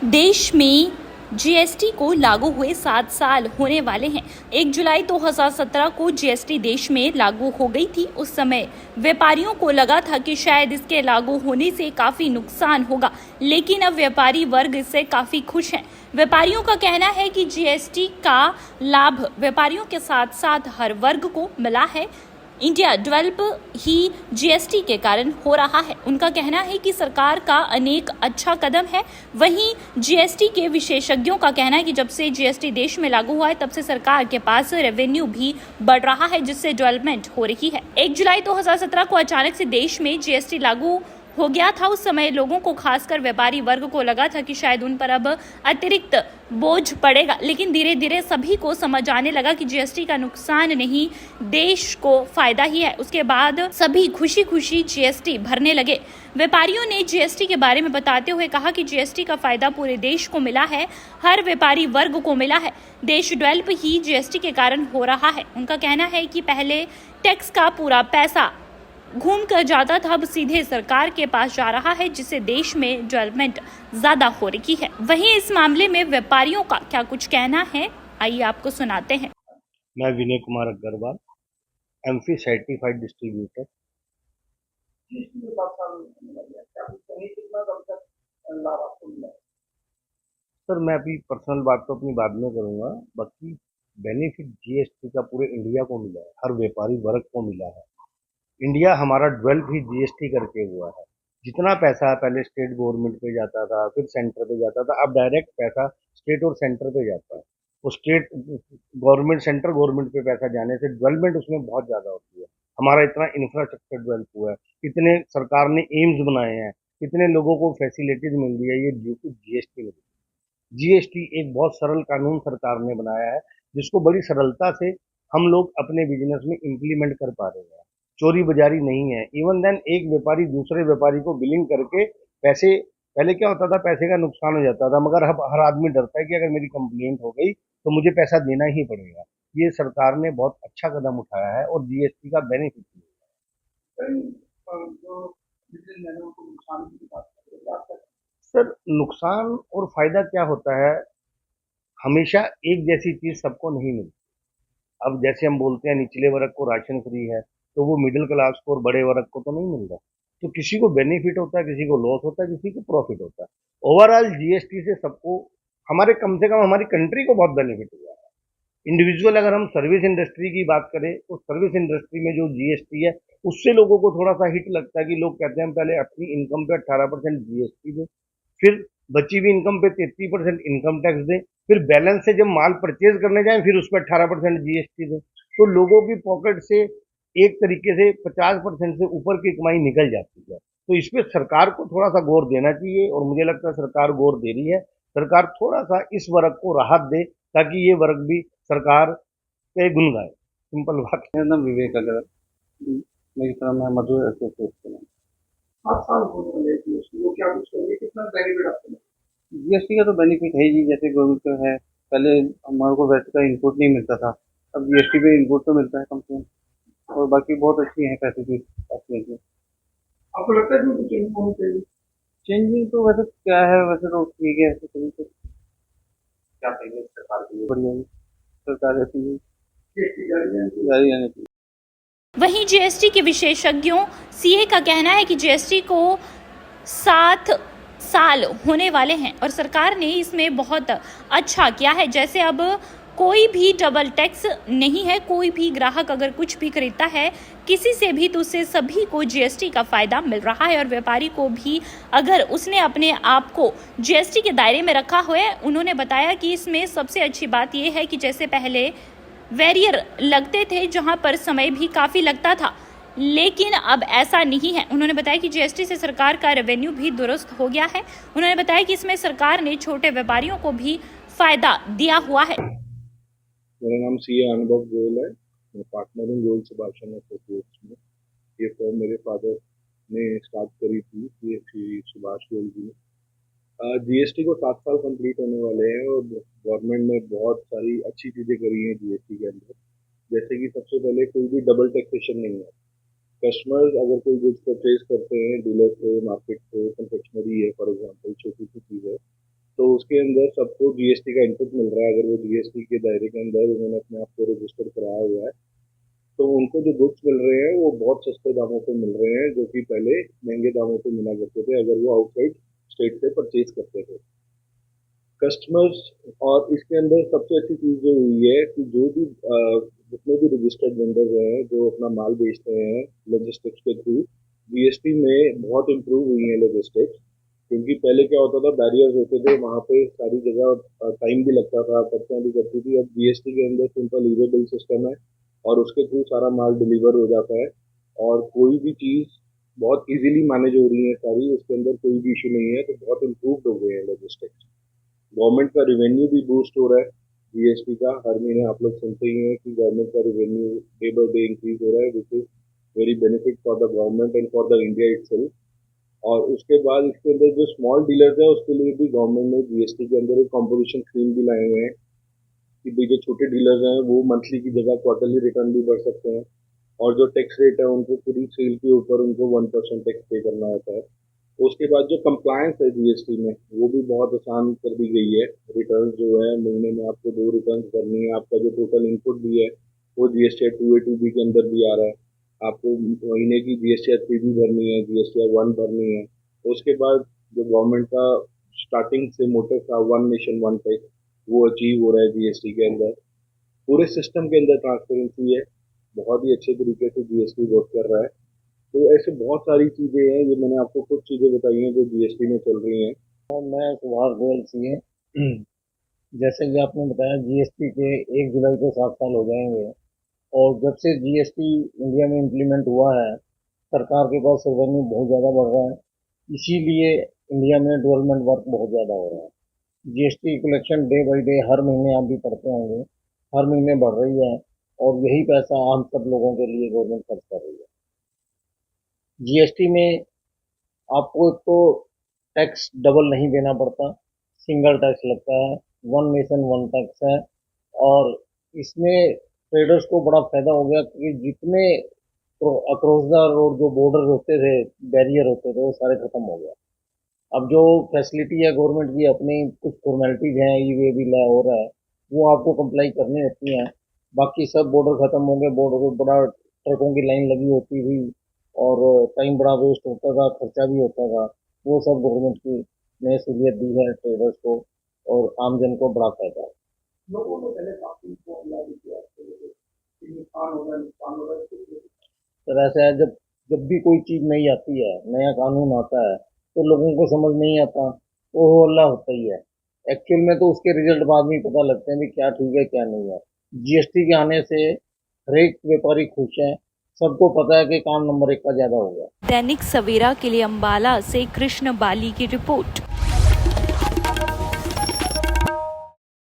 देश में जीएसटी को लागू हुए 7 साल होने वाले हैं। 1 जुलाई 2017 को जीएसटी देश में लागू हो गई थी। उस समय व्यापारियों को लगा था कि शायद इसके लागू होने से काफी नुकसान होगा, लेकिन अब व्यापारी वर्ग इससे काफी खुश हैं। व्यापारियों का कहना है कि जीएसटी का लाभ व्यापारियों के साथ साथ हर वर्ग को मिला है। इंडिया डेवलप ही जीएसटी के कारण हो रहा है। उनका कहना है कि सरकार का अनेक अच्छा कदम है। वहीं जीएसटी के विशेषज्ञों का कहना है कि जब से जीएसटी देश में लागू हुआ है तब से सरकार के पास रेवेन्यू भी बढ़ रहा है, जिससे डेवलपमेंट हो रही है। 1 जुलाई 2017 को अचानक से देश में जीएसटी लागू हो गया था। उस समय लोगों को, खासकर व्यापारी वर्ग को, लगा था कि शायद उन पर अब अतिरिक्त बोझ पड़ेगा, लेकिन धीरे धीरे सभी को समझ आने लगा कि जीएसटी का नुकसान नहीं, देश को फायदा ही है। उसके बाद सभी खुशी खुशी जीएसटी भरने लगे। व्यापारियों ने जीएसटी के बारे में बताते हुए कहा कि जीएसटी का फायदा पूरे देश को मिला है, हर व्यापारी वर्ग को मिला है। देश डेवलप ही जीएसटी के कारण हो रहा है। उनका कहना है कि पहले टैक्स का पूरा पैसा घूम कर जाता था, अब सीधे सरकार के पास जा रहा है, जिससे देश में डेवलपमेंट ज्यादा हो रही है। वहीं इस मामले में व्यापारियों का क्या कुछ कहना है, आइए आपको सुनाते हैं। मैं Vinay Kumar Agarwal, MF certified distributor. GST के 7 साल होने वाले हैं, क्या कुछ कहीं कितना कब तक लाभ आपको मिला है? सर, मैं अभी पर्सनल बात तो अपनी बाद में करूंगा। बाकी बेनिफिट जीएसटी का पूरे इंडिया को मिला है, हर व्यापारी वर्ग को मिला है। इंडिया हमारा डेवलप ही जीएसटी करके हुआ है। जितना पैसा पहले स्टेट गवर्नमेंट पे जाता था, फिर सेंटर पे जाता था, अब डायरेक्ट पैसा स्टेट और सेंटर पे जाता है। वो स्टेट गवर्नमेंट, सेंट्रल गवर्नमेंट पे पैसा जाने से डेवलपमेंट उसमें बहुत ज्यादा होती है। हमारा इतना इंफ्रास्ट्रक्चर डेवलप हुआ है, कितने सरकार ने एम्स बनाए हैं, कितने लोगों को फैसिलिटीज मिल रही है, ये ड्यू टू जीएसटी में। जीएसटी एक बहुत सरल कानून सरकार ने बनाया है, जिसको बड़ी सरलता से हम लोग अपने बिजनेस में इम्प्लीमेंट कर पा रहे हैं। चोरी बाजारी नहीं है। इवन देन एक व्यापारी दूसरे व्यापारी को बिलिंग करके पैसे, पहले क्या होता था, पैसे का नुकसान हो जाता था, मगर अब हर आदमी डरता है कि अगर मेरी कंप्लेंट हो गई तो मुझे पैसा देना ही पड़ेगा। ये सरकार ने बहुत अच्छा कदम उठाया है और जीएसटी का बेनिफिट मिला कई जो बिजनेसमैन हैं उनको नुकसान की बात कर रहे हैं, आप क्या? है। सर, नुकसान और फायदा क्या होता है, हमेशा एक जैसी चीज सबको नहीं मिलती। अब जैसे हम बोलते हैं निचले वर्ग को राशन फ्री है, तो वो मिडिल क्लास को और बड़े वर्ग को तो नहीं मिल रहा। तो किसी को बेनिफिट होता है, किसी को लॉस होता है, किसी को प्रॉफिट होता है। ओवरऑल जीएसटी से सबको, हमारे कम से कम हमारी कंट्री को बहुत बेनिफिट हुआ है। इंडिविजुअल अगर हम सर्विस इंडस्ट्री की बात करें तो सर्विस इंडस्ट्री में जो जीएसटी है उससे लोगों को थोड़ा सा हिट लगता है कि लोग कहते हैं हम पहले अपनी इनकम पे 18% जीएसटी दें, फिर बची हुई इनकम पे 33% इनकम टैक्स दें, फिर बैलेंस से जब माल परचेज करने जाएं फिर उस पर 18% जीएसटी दें। तो लोगों की पॉकेट से एक तरीके से 50% से ऊपर की कमाई निकल जाती है। तो इस पे सरकार को थोड़ा सा गौर देना चाहिए और मुझे लगता है सरकार गौर दे रही है। सरकार थोड़ा सा इस वर्ग को राहत दे ताकि ये वर्ग भी सरकार के गुण गाए। सिंपल बात है। मेरा नाम विवेक अग्रवाल। मेरी तरह मैं मधुर एसोसिएट में। 7 साल होने वाले हैं जीएसटी को, क्या कुछ कहेंगे, कितना बेनिफिट आपको मिला? जीएसटी का तो बेनिफिट है जी, जैसे गवर्नमेंट का है। पहले हमारे को वैट का इनपुट नहीं मिलता था, अब जीएसटी पे इनपुट तो मिलता है कम से कम। और बाकी बहुत अच्छी है फैसिलिटीज आपके लिए। आपको लगता है कि कुछ चेंज होनी चाहिए? चेंजिंग तो वैसे क्या है, वैसे तो ठीक है, ऐसे कहीं तो क्या कहेंगे सरकार के लिए? बढ़िया है। सरकार ऐसी ही जीएसटी जारी है? जारी रहनी चाहिए। वहीं जीएसटी के विशेषज्ञों, सीए का कहना है कि जीएसटी को 7 साल होने वाले हैं और सरकार ने इसमें बहुत अच्छा किया है। जैसे अब कोई भी डबल टैक्स नहीं है। कोई भी ग्राहक अगर कुछ भी खरीदता है किसी से भी, तो उससे सभी को जीएसटी का फायदा मिल रहा है। और व्यापारी को भी, अगर उसने अपने आप को जीएसटी के दायरे में रखा हुआ है, उन्होंने बताया कि इसमें सबसे अच्छी बात यह है कि जैसे पहले बैरियर लगते थे जहां पर समय भी काफ़ी लगता था, लेकिन अब ऐसा नहीं है। उन्होंने बताया कि जीएसटी से सरकार का रेवेन्यू भी दुरुस्त हो गया है। उन्होंने बताया कि इसमें सरकार ने छोटे व्यापारियों को भी फायदा दिया हुआ है। मेरा नाम सीए अनुभव गोयल है। मैं पार्टनर हूँ गोयल सुभाषचंद्र एसोसिएट्स में। ये फर्म मेरे फादर ने स्टार्ट करी थी, ये श्री सुभाष गोयल जी ने। जीएसटी को 7 साल कंप्लीट होने वाले हैं और गवर्नमेंट ने बहुत सारी अच्छी चीज़ें करी हैं जीएसटी के अंदर। जैसे कि सबसे पहले कोई भी डबल टैक्सेशन नहीं है। कस्टमर्स अगर कोई गुड्स परचेज करते हैं डीलर से, मार्केट से, कन्फेक्शनरी है फॉर एग्जाम्पल, छोटी सी चीज़ है, तो उसके अंदर सबको जीएसटी का इनपुट मिल रहा है। अगर वो जीएसटी के दायरे के अंदर उन्होंने अपने आप को रजिस्टर कराया हुआ है तो उनको जो गुड्स मिल रहे हैं वो बहुत सस्ते दामों पे मिल रहे हैं, जो कि पहले महंगे दामों पे मिला करते थे अगर वो आउटसाइड स्टेट से परचेज करते थे कस्टमर्स। और इसके अंदर सबसे अच्छी चीज़ जो हुई है कि जो भी जितने भी रजिस्टर्ड वेंडर्स हैं जो अपना माल बेचते हैं लॉजिस्टिक्स के थ्रू, जीएसटी में बहुत इम्प्रूव हुई है लॉजिस्टिक्स। क्योंकि पहले क्या होता था, बैरियर्स होते थे, वहाँ पे सारी जगह टाइम भी लगता था, पर्चियाँ भी करती थी। अब जीएसटी के अंदर सिंपल ई वे बिल सिस्टम है और उसके थ्रू सारा माल डिलीवर हो जाता है और कोई भी चीज़ बहुत इजीली मैनेज हो रही है सारी, उसके अंदर कोई भी इशू नहीं है। तो बहुत इम्प्रूव हो गए हैं लॉजिस्टिक्स। गवर्नमेंट का रिवेन्यू भी बूस्ट हो रहा है जीएसटी का। हर महीने आप लोग सुनते ही हैं कि गवर्नमेंट का revenue day by day increase हो रहा है, which is very benefit for the government and for the India itself. और उसके बाद इसके अंदर जो स्मॉल डीलर्स है उसके लिए भी गवर्नमेंट ने जीएसटी के अंदर एक कॉम्पोजिशन स्कीम भी लाए हुए हैं कि भाई जो छोटे डीलर्स हैं वो मंथली की जगह क्वार्टरली रिटर्न भी भर सकते हैं और जो टैक्स रेट है उनको पूरी सेल के ऊपर उनको 1% टैक्स पे करना होता है। उसके बाद जो कंप्लायंस है जीएसटी में वो भी बहुत आसान कर दी गई है। रिटर्न जो है महीने में आपको 2 रिटर्न करनी है। आपका जो टोटल इनपुट भी है वो जीएसटी 2A2B के अंदर भी आ रहा है। आपको महीने की जीएसटी 3 भी भरनी है, जीएसटी 1 भरनी है। उसके बाद जो गवर्नमेंट का स्टार्टिंग से मोटिव था 1 नेशन 1 टैक्स, वो अचीव हो रहा है जीएसटी के अंदर। पूरे सिस्टम के अंदर ट्रांसपेरेंसी है, बहुत ही अच्छे तरीके से जीएसटी वर्क कर रहा है। तो ऐसे बहुत सारी चीजें हैं, ये मैंने आपको कुछ चीजें बताई हैं जो जीएसटी में चल रही हैं। मैं सुभाष गोयल सीए। जैसे कि आपने बताया जीएसटी के 1 जुलाई को 7 साल हो जाएंगे और जब से जीएसटी इंडिया में इम्प्लीमेंट हुआ है सरकार के पास रेवेन्यू बहुत ज़्यादा बढ़ रहा है, इसीलिए इंडिया में डेवलपमेंट वर्क बहुत ज़्यादा हो रहा है। GST collection day by day हर महीने आप भी पढ़ते होंगे, हर महीने बढ़ रही है और यही पैसा हम सब लोगों के लिए गवर्नमेंट खर्च कर रही है। जीएसटी में आपको एक तो टैक्स डबल नहीं देना पड़ता, सिंगल टैक्स लगता है, 1 नेशन 1 टैक्स है। और इसमें ट्रेडर्स को बड़ा फायदा हो गया कि जितने अक्रॉस द रोड जो बॉर्डर होते थे, बैरियर होते थे, वो सारे खत्म हो गया। अब जो फैसिलिटी है गवर्नमेंट की, अपनी कुछ फॉर्मेलिटीज हैं, ई वे बिल हो रहा है, वो आपको कंप्लाई करनी होती हैं। बाकी सब बॉर्डर खत्म हो गए, बॉर्डर पर बड़ा ट्रकों की लाइन लगी होती थी और टाइम बड़ा वेस्ट होता था, खर्चा भी होता था। वो सब गवर्नमेंट की नई सहूलियत दी है ट्रेडर्स को और आमजन को बड़ा फायदा है। लोगों को पहले काफी लागू किया नुकसान हो रहा है सर ऐसा है, जब जब भी कोई चीज़ नई आती है, नया कानून आता है तो लोगों को समझ नहीं आता, तो वो हल्ला होता ही है। एक्चुअल में तो उसके रिजल्ट बाद में पता लगते हैं कि क्या ठीक है क्या नहीं है। जीएसटी के आने से हर एक व्यापारी खुश है, सबको पता है कि काम नंबर 1 का ज़्यादा हो गया। दैनिक सवेरा के लिए अंबाला से कृष्ण बाली की रिपोर्ट।